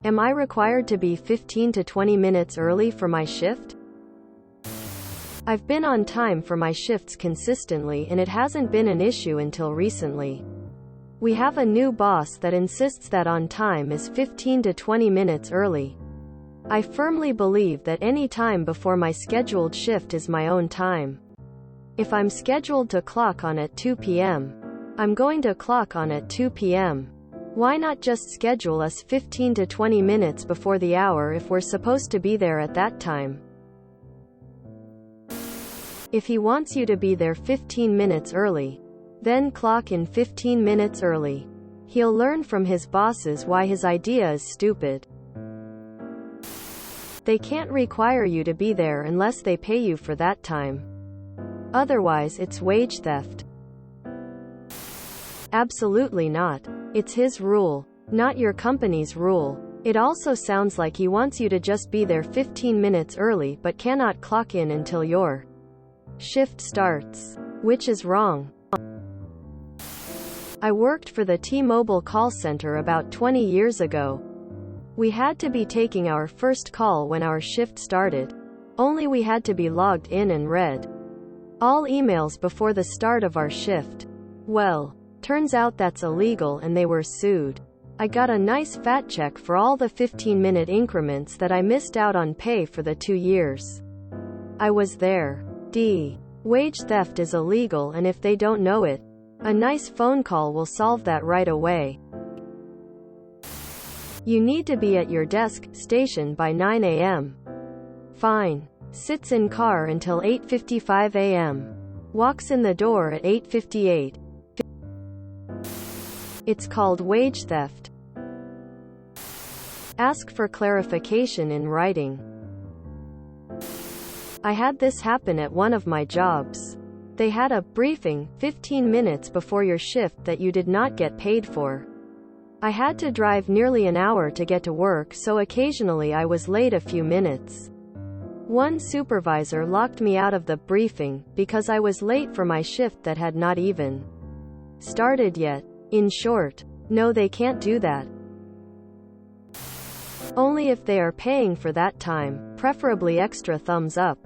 Am I required to be 15 to 20 minutes early for my shift? I've been on time for my shifts consistently and it hasn't been an issue until recently. We have a new boss that insists that on time is 15 to 20 minutes early. I firmly believe that any time before my scheduled shift is my own time. If I'm scheduled to clock on at 2 p.m., I'm going to clock on at 2 p.m. Why not just schedule us 15 to 20 minutes before the hour if we're supposed to be there at that time? If he wants you to be there 15 minutes early, then clock in 15 minutes early. He'll learn from his bosses why his idea is stupid. They can't require you to be there unless they pay you for that time. Otherwise, it's wage theft. Absolutely not. It's his rule, not your company's rule. It also sounds like he wants you to just be there 15 minutes early but cannot clock in until your shift starts, which is wrong. I worked for the T-Mobile call center about 20 years ago. We had to be taking our first call when our shift started. Only we had to be logged in and read all emails before the start of our shift. Well, turns out that's illegal and they were sued. I got a nice fat check for all the 15-minute increments that I missed out on pay for the 2 years I was there. Wage theft is illegal, and if they don't know it, a nice phone call will solve that right away. You need to be at your desk, station by 9 a.m. Fine. Sits in car until 8:55 a.m. Walks in the door at 8:58. It's called wage theft. Ask for clarification in writing. I had this happen at one of my jobs. They had a briefing 15 minutes before your shift that you did not get paid for. I had to drive nearly an hour to get to work, so occasionally I was late a few minutes. One supervisor locked me out of the briefing because I was late for my shift that had not even started yet. In short, no, they can't do that. Only if they are paying for that time, preferably extra thumbs up.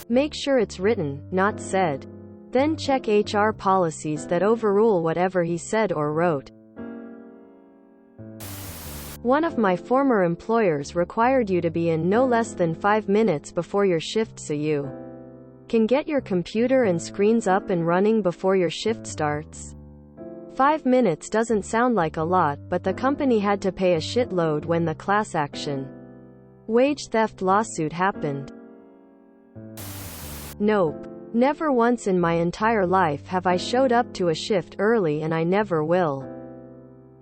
Make sure it's written, not said. Then check HR policies that overrule whatever he said or wrote. One of my former employers required you to be in no less than 5 minutes before your shift so you can get your computer and screens up and running before your shift starts. 5 minutes doesn't sound like a lot, but the company had to pay a shitload when the class action wage theft lawsuit happened. Nope. Never once in my entire life have I showed up to a shift early, and I never will.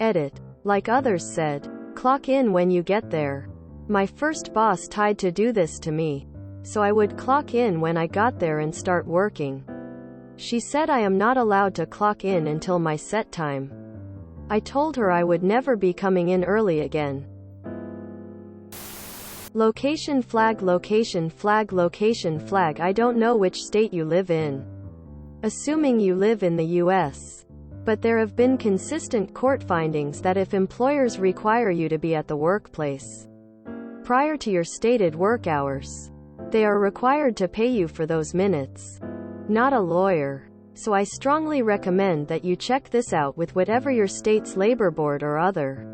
Edit. Like others said, clock in when you get there. My first boss tried to do this to me, so I would clock in when I got there and start working. She said I am not allowed to clock in until my set time. I told her I would never be coming in early again. Location flag, location flag, location flag. I don't know which state you live in. Assuming you live in the US. But there have been consistent court findings that if employers require you to be at the workplace prior to your stated work hours, they are required to pay you for those minutes. Not a lawyer. So I strongly recommend that you check this out with whatever your state's labor board or other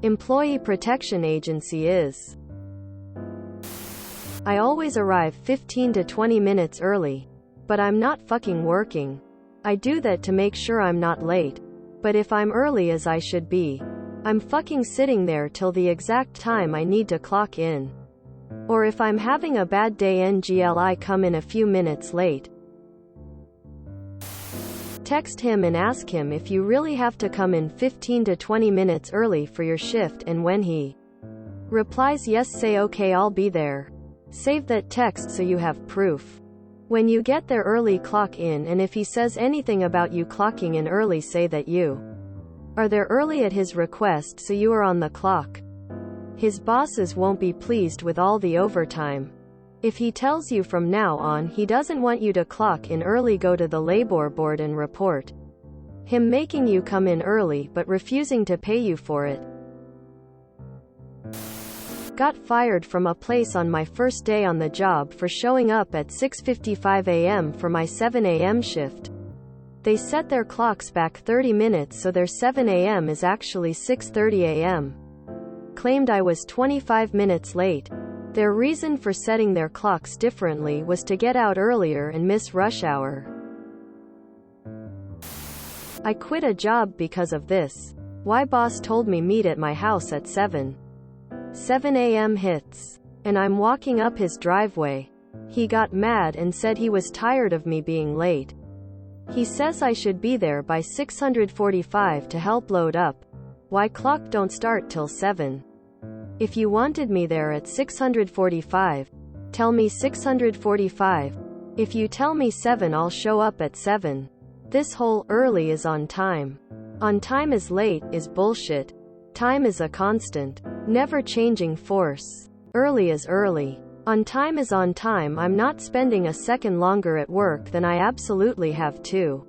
employee protection agency is. I always arrive 15 to 20 minutes early. But I'm not fucking working. I do that to make sure I'm not late. But if I'm early as I should be, I'm fucking sitting there till the exact time I need to clock in. Or if I'm having a bad day, I come in a few minutes late. Text him and ask him if you really have to come in 15 to 20 minutes early for your shift, and when he replies yes, say okay, I'll be there. Save that text so you have proof. When you get there early, clock in, and if he says anything about you clocking in early, say that you are there early at his request so you are on the clock. His bosses won't be pleased with all the overtime. If he tells you from now on he doesn't want you to clock in early, go to the labor board and report. Him making you come in early but refusing to pay you for it. Got fired from a place on my first day on the job for showing up at 6:55 a.m. for my 7 a.m. shift. They set their clocks back 30 minutes so their 7 a.m. is actually 6:30 a.m. Claimed I was 25 minutes late. Their reason for setting their clocks differently was to get out earlier and miss rush hour. I quit a job because of this. Why boss told me meet at my house at 7 a.m. hits. And I'm walking up his driveway. He got mad and said he was tired of me being late. He says I should be there by 6:45 to help load up. Why clock don't start till 7? If you wanted me there at 6:45, tell me 6:45. If you tell me 7, I'll show up at 7. This whole early is on time. On time is late is bullshit. Time is a constant, never changing force. Early is early. On time is on time. I'm not spending a second longer at work than I absolutely have to.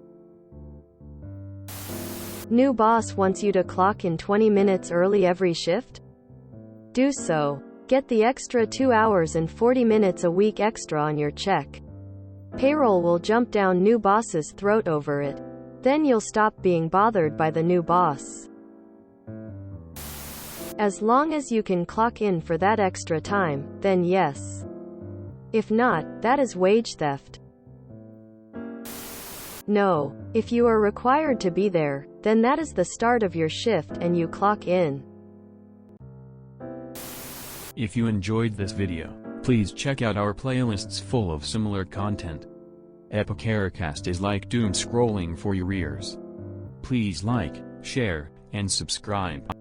New boss wants you to clock in 20 minutes early every shift? Do so. Get the extra 2 hours and 40 minutes a week extra on your check. Payroll will jump down new boss's throat over it. Then you'll stop being bothered by the new boss. As long as you can clock in for that extra time, then yes. If not, that is wage theft. No. If you are required to be there, then that is the start of your shift and you clock in. If you enjoyed this video, please check out our playlists full of similar content. Epicaricast is like doom scrolling for your ears. Please like, share, and subscribe.